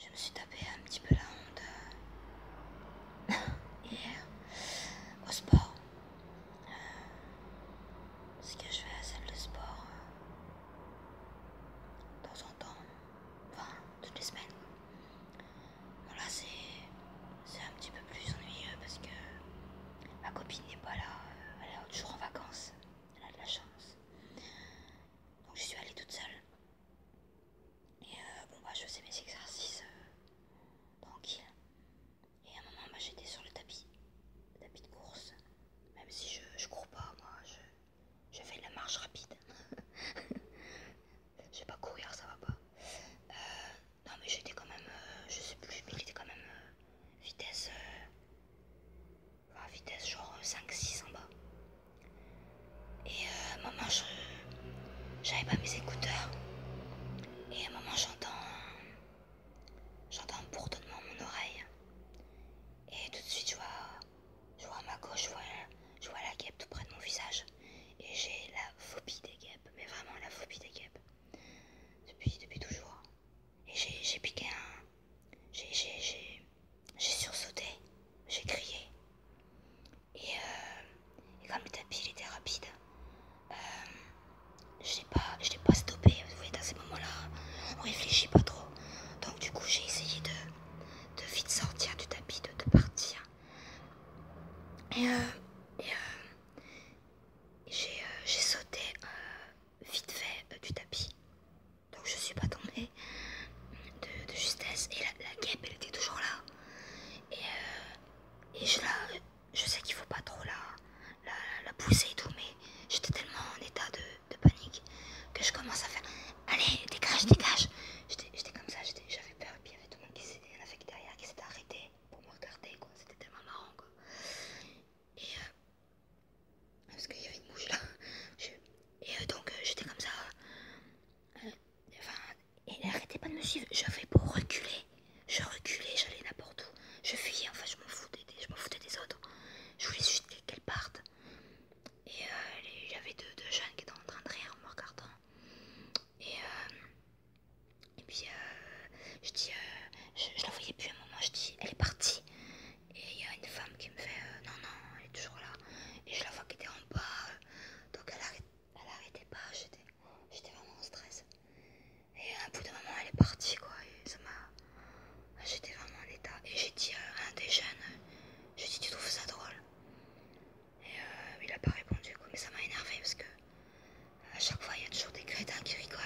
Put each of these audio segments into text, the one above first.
Je me suis tapé un petit peu la honte hier au sport. Parce que je vais à la salle de sport de temps en temps, enfin toutes les semaines. Bon là c'est un petit peu plus ennuyeux parce que ma copine n'est pas là, elle est toujours en vacances, elle a de la chance. Donc je suis allée toute seule. Et bon bah je faisais mes exercices tranquille. Et à un moment bah, j'étais sur le tapis de course. Même si je cours pas, moi je fais de la marche rapide. Je vais pas courir, ça va pas. Non mais j'étais quand même, je sais plus, mais il était quand même vitesse, vitesse genre 5-6 en bas. Et à un moment j'avais pas mes écouteurs. Et à un moment j'entends un bourdonnement à mon oreille. Et tout de suite je vois à ma gauche, je vois la guêpe tout près de mon visage. Et j'ai la phobie des guêpes, mais vraiment la phobie des guêpes. Depuis toujours. Et j'ai piqué un... J'ai sursauté, j'ai crié. Et comme le tapis il était rapide, je l'ai pas stoppé. Vous voyez, dans ces moments-là, on réfléchit pas trop. Donc du coup, j'ai essayé de vite sortir du tapis, de partir. Et, j'ai sauté vite fait du tapis. Donc je suis pas tombée de justesse. Et la guêpe, elle était toujours là. Et je sais qu'il faut pas trop la pousser et tout, mais j'étais tellement en état de panique que je commence à faire allez, dégage, dégage. J'étais comme ça, j'avais peur. Et puis il y avait tout le monde il y en avait derrière qui s'était arrêté pour me regarder, quoi. C'était tellement marrant, quoi. Et parce qu'il y avait une mouche là. Et donc j'étais comme ça. Enfin, et elle arrêtait pas de me suivre. J'avais beau reculer. Je reculais, j'allais n'importe où. Je fuyais, enfin je m'en foutais des autres. Je voulais juste qu'elle parte. Et il y avait deux jeunes qui étaient en train de rire en me regardant. Et puis je dis, je la voyais plus à un moment, je dis, elle est partie. Et il y a une femme qui me fait, non, non, elle est toujours là. Et je la vois qu'elle était en bas, donc elle arrêtait pas, j'étais vraiment en stress. Et à un bout d'un moment, elle est partie, quoi. Et ça m'a... J'étais vraiment en état. Et j'ai dit à un des jeunes, j'ai dit, tu trouves ça drôle? Et il a pas répondu, quoi. Mais ça m'a énervé parce que à chaque fois, il y a toujours des crétins qui rigolent.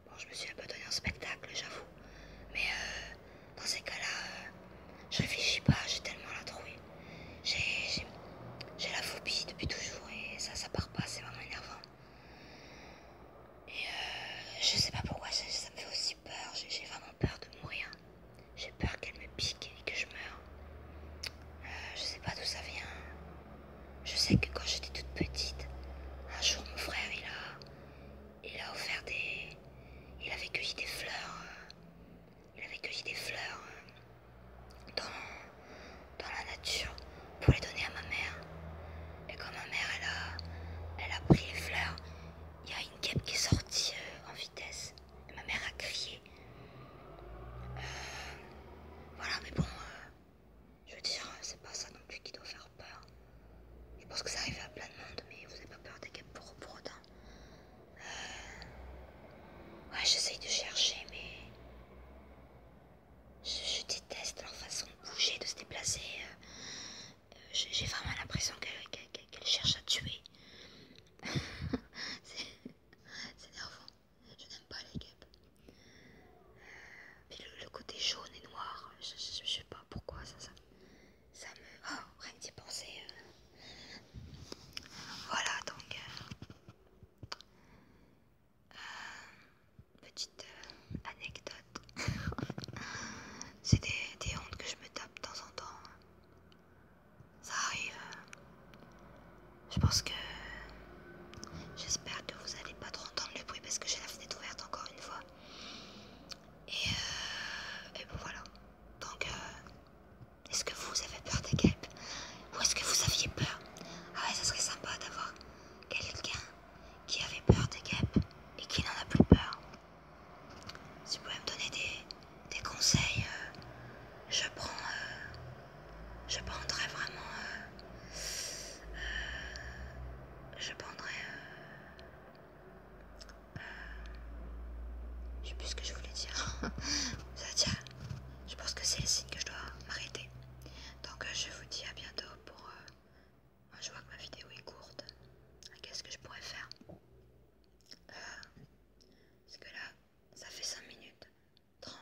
Bon, je me suis un peu donné un spectacle, j'avoue. Mais dans ces cas-là, je réfléchis pas, j'ai tellement la trouille. J'ai la phobie depuis toujours et ça part pas, c'est vraiment énervant. Et je sais pas pourquoi ça me fait aussi peur, j'ai vraiment peur de mourir. J'ai peur qu'elle me pique et que je meure. Je sais pas d'où ça vient. Je sais que quand j'étais toute petite, un jour mon frère il a offert des... Il avait cueilli des fleurs. Il avait cueilli des fleurs dans la nature pour les donner à ma mère. Et quand ma mère elle a pris les fleurs, il y a une guêpe qui est sortie en vitesse. Et ma mère a crié. Voilà, mais bon, je veux dire, c'est pas ça non plus qui doit faire peur. Je pense que ça arrive à plein de monde, mais vous n'avez pas peur des guêpes pour autant. Ouais, j'essaye de chercher, mais je déteste leur façon de bouger, de se déplacer. J'ai vraiment l'impression qu'elle cherche à tuer. C'est énervant. Je n'aime pas les guêpes. Puis le côté jaune et noir, je sais pas pourquoi ça me... Oh, rien que d'y penser. Voilà, donc... petite anecdote. C'est des hontes que je me tape de temps en temps. Ça arrive. Je pense que... J'espère que vous allez pas trop entendre le bruit parce que j'ai la fenêtre ouverte encore une fois. Et bon voilà. Donc, est-ce que vous avez peur des guêpes? Ou est-ce que vous aviez peur? Ah ouais, ça serait sympa d'avoir quelqu'un qui avait peur des guêpes et qui n'en a plus peur. Si vous pouvez me donner je prendrais vraiment... je prendrais... je sais plus ce que je voulais dire. C'est-à-dire, je pense que c'est le signe que je dois m'arrêter. Donc je vous dis à bientôt pour... je vois que ma vidéo est courte. Qu'est-ce que je pourrais faire? Parce que là, ça fait 5 minutes 30.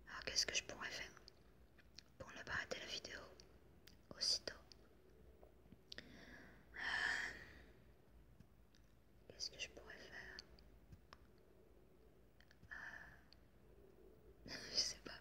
Alors qu'est-ce que je pourrais faire pour ne pas arrêter la vidéo aussitôt? Qu'est-ce que je pourrais faire? Je sais pas.